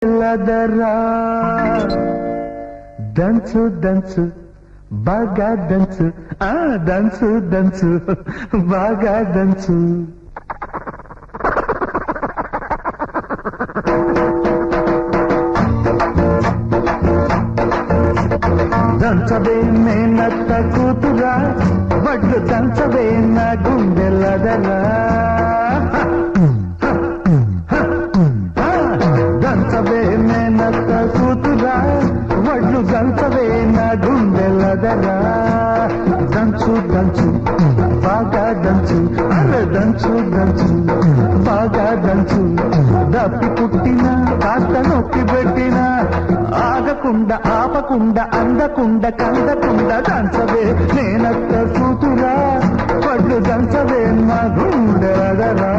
లదరా దంచు దంచు బాగా దంచు దంచు దంచు బాగా దంచు దంచవే మేనత్త కూతురా వడ్లు దంచవే నా గుండెలదరా దంచవే మేనత్త కూతురా వడ్లు దంచవే నా గుండెలదరా దంచు దంచు బాగా దంచు అరే దంచు దంచు బాగా దంచు దప్పి పుట్టినా కాస్త నొక్కి పెట్టినా ఆగకుండా ఆపకుండా అందకుండా కందకుండా దంచవే నేనత్త కూతురా వడ్లు దంచవే నా గుండెలదరా